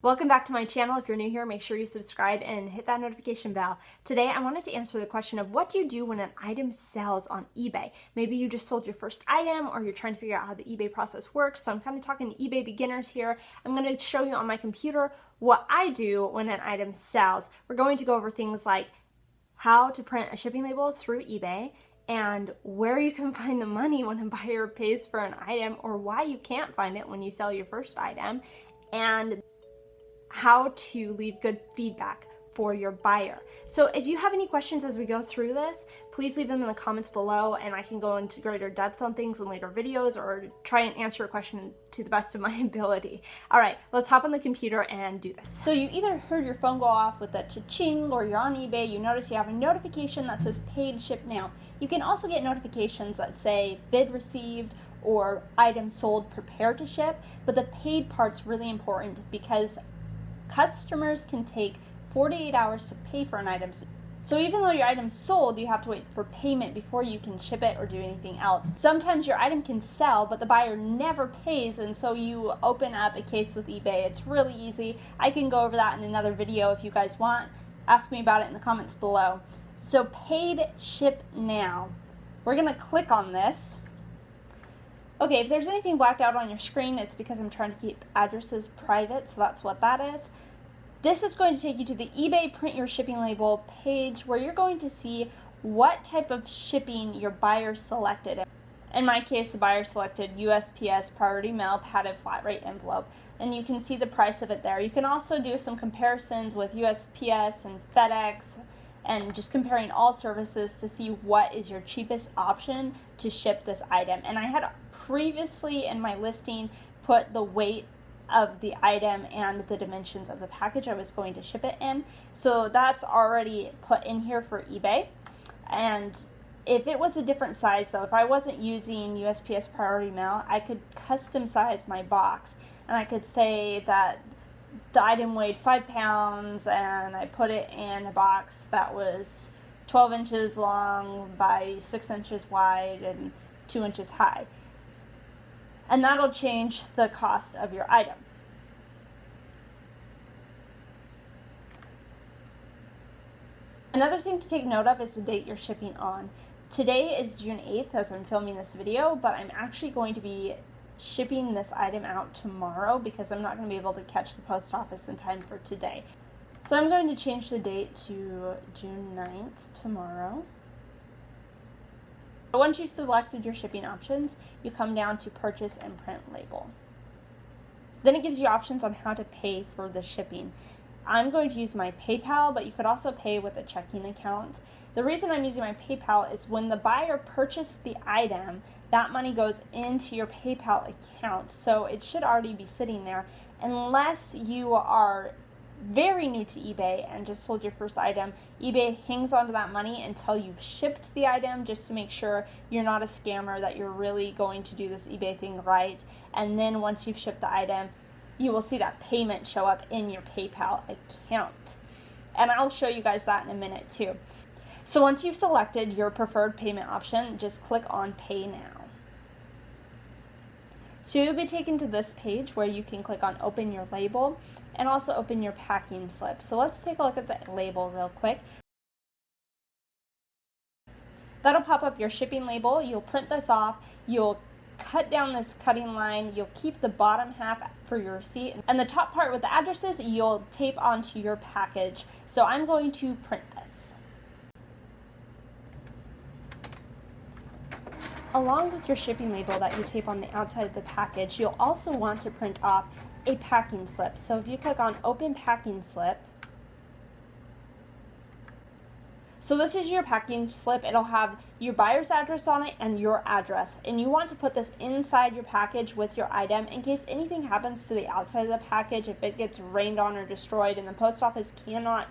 Welcome back to my channel. If you're new here, make sure you subscribe and hit that notification bell. Today, I wanted to answer the question of what do you do when an item sells on eBay? Maybe you just sold your first item or you're trying to figure out how the eBay process works. So I'm kind of talking to eBay beginners here. I'm going to show you on my computer what I do when an item sells. We're going to go over things like how to print a shipping label through eBay and where you can find the money when a buyer pays for an item or why you can't find it when you sell your first item, and how to leave good feedback for your buyer. So if you have any questions as we go through this, please leave them in the comments below and I can go into greater depth on things in later videos or try and answer a question to the best of my ability. All right, let's hop on the computer and do this. So you either heard your phone go off with a cha-ching, or you're on eBay, you notice you have a notification that says paid ship now. You can also get notifications that say bid received or item sold, prepare to ship, but the paid part's really important because customers can take 48 hours to pay for an item. So even though your item's sold, you have to wait for payment before you can ship it or do anything else. Sometimes your item can sell, but the buyer never pays, and so you open up a case with eBay. It's really easy. I can go over that in another video if you guys want. Ask me about it in the comments below. So paid ship now. We're gonna click on this. Okay, if there's anything blacked out on your screen, it's because I'm trying to keep addresses private, so that's what that is. This is going to take you to the eBay Print Your Shipping Label page where you're going to see what type of shipping your buyer selected. In my case, the buyer selected USPS Priority Mail Padded Flat Rate Envelope, and you can see the price of it there. You can also do some comparisons with USPS and FedEx and just comparing all services to see what is your cheapest option to ship this item. And I had previously in my listing put the weight of the item and the dimensions of the package I was going to ship it in. So that's already put in here for eBay. And if it was a different size though, if I wasn't using USPS Priority Mail, I could custom size my box. And I could say that the item weighed 5 pounds and I put it in a box that was 12 inches long by 6 inches wide and 2 inches high. And that'll change the cost of your item. Another thing to take note of is the date you're shipping on. Today is June 8th as I'm filming this video, but I'm actually going to be shipping this item out tomorrow because I'm not going to be able to catch the post office in time for today. So I'm going to change the date to June 9th tomorrow. Once you've selected your shipping options, you come down to purchase and print label. Then it gives you options on how to pay for the shipping. I'm going to use my PayPal, but you could also pay with a checking account. The reason I'm using my PayPal is when the buyer purchased the item, that money goes into your PayPal account, so it should already be sitting there unless you are very new to eBay and just sold your first item. eBay hangs onto that money until you've shipped the item just to make sure you're not a scammer, that you're really going to do this eBay thing right. And then once you've shipped the item, you will see that payment show up in your PayPal account. And I'll show you guys that in a minute too. So once you've selected your preferred payment option, just click on Pay Now. So you'll be taken to this page where you can click on Open Your Label and also open your packing slip. So let's take a look at the label real quick. That'll pop up your shipping label. You'll print this off. You'll cut down this cutting line. You'll keep the bottom half for your receipt. And the top part with the addresses, you'll tape onto your package. So I'm going to print this. Along with your shipping label that you tape on the outside of the package, you'll also want to print off a packing slip. So if you click on Open Packing Slip, so this is your packing slip. It'll have your buyer's address on it and your address. And you want to put this inside your package with your item in case anything happens to the outside of the package, if it gets rained on or destroyed and the post office cannot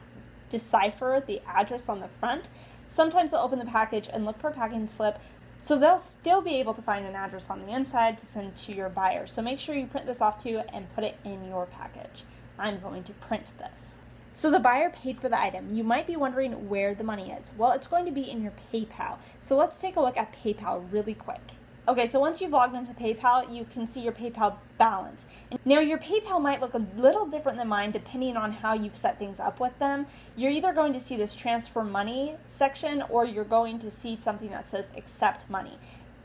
decipher the address on the front. Sometimes they'll open the package and look for a packing slip, so they'll still be able to find an address on the inside to send to your buyer. So make sure you print this off too and put it in your package. I'm going to print this. So the buyer paid for the item. You might be wondering where the money is. Well, it's going to be in your PayPal. So let's take a look at PayPal really quick. Okay, so once you've logged into PayPal, you can see your PayPal balance. Now, your PayPal might look a little different than mine depending on how you've set things up with them. You're either going to see this transfer money section or you're going to see something that says accept money.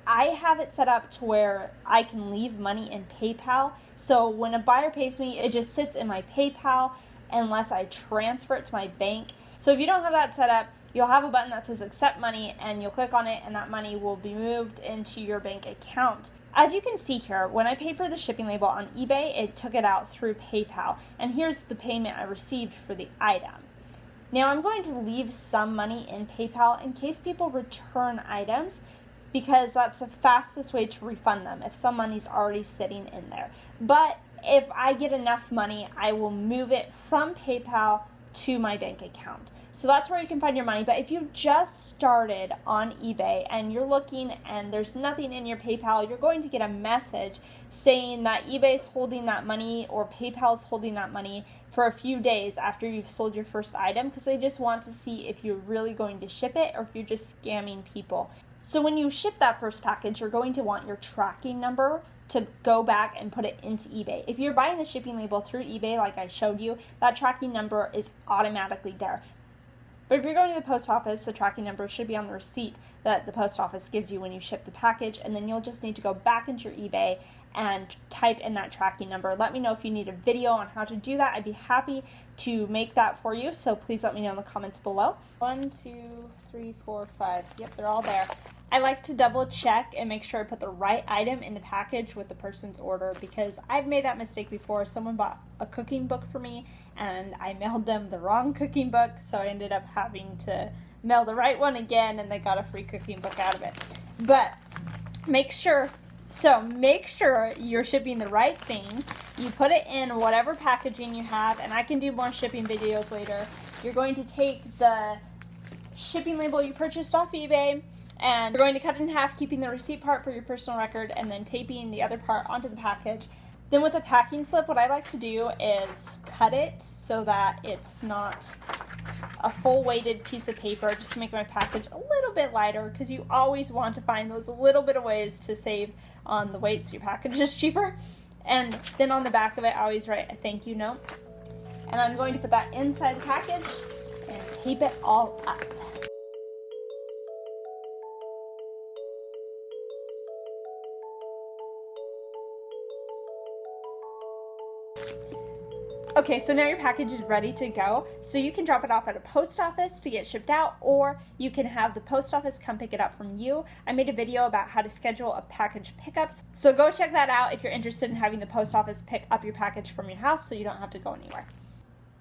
I have it set up to where I can leave money in PayPal. So when a buyer pays me, it just sits in my PayPal unless I transfer it to my bank. So if you don't have that set up, you'll have a button that says accept money and you'll click on it and that money will be moved into your bank account. As you can see here, when I paid for the shipping label on eBay, it took it out through PayPal. And here's the payment I received for the item. Now I'm going to leave some money in PayPal in case people return items, because that's the fastest way to refund them if some money's already sitting in there. But if I get enough money, I will move it from PayPal to my bank account. So that's where you can find your money. But if you just started on eBay and you're looking and there's nothing in your PayPal, you're going to get a message saying that eBay's holding that money or PayPal's holding that money for a few days after you've sold your first item, because they just want to see if you're really going to ship it or if you're just scamming people. So when you ship that first package, you're going to want your tracking number to go back and put it into eBay. If you're buying the shipping label through eBay like I showed you, that tracking number is automatically there. But if you're going to the post office, the tracking number should be on the receipt that the post office gives you when you ship the package, and then you'll just need to go back into your eBay and type in that tracking number. Let me know if you need a video on how to do that. I'd be happy to make that for you, so please let me know in the comments below. 1, 2, 3, 4, 5. Yep, they're all there. I like to double check and make sure I put the right item in the package with the person's order, because I've made that mistake before. Someone bought a cooking book for me and I mailed them the wrong cooking book, so I ended up having to mail the right one again and they got a free cooking book out of it. But make sure you're shipping the right thing. You put it in whatever packaging you have, and I can do more shipping videos later. You're going to take the shipping label you purchased off eBay, and you're going to cut it in half, keeping the receipt part for your personal record and then taping the other part onto the package. Then with a packing slip, what I like to do is cut it so that it's not a full weighted piece of paper, just to make my package a little bit lighter, because you always want to find those little bit of ways to save on the weight so your package is cheaper. And then on the back of it, I always write a thank you note. And I'm going to put that inside the package and tape it all up. Okay, so now your package is ready to go. So you can drop it off at a post office to get shipped out, or you can have the post office come pick it up from you. I made a video about how to schedule a package pickups, so go check that out if you're interested in having the post office pick up your package from your house so you don't have to go anywhere.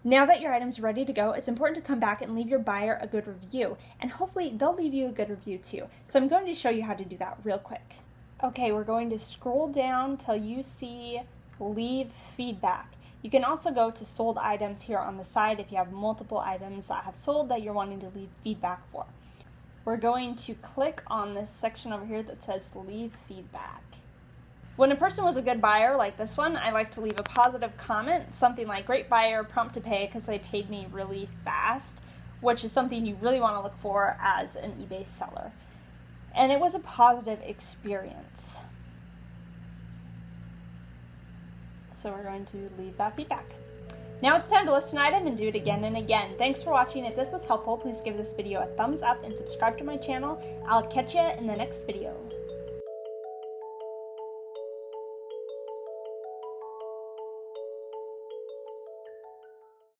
Now that your item's ready to go, it's important to come back and leave your buyer a good review, and hopefully they'll leave you a good review too. So I'm going to show you how to do that real quick. Okay, we're going to scroll down till you see leave feedback. You can also go to sold items here on the side if you have multiple items that have sold that you're wanting to leave feedback for. We're going to click on this section over here that says leave feedback. When a person was a good buyer like this one, I like to leave a positive comment, something like great buyer, prompt to pay because they paid me really fast, which is something you really want to look for as an eBay seller. And it was a positive experience. So we're going to leave that feedback. Now it's time to list an item and do it again and again. Thanks for watching. If this was helpful, please give this video a thumbs up and subscribe to my channel. I'll catch you in the next video.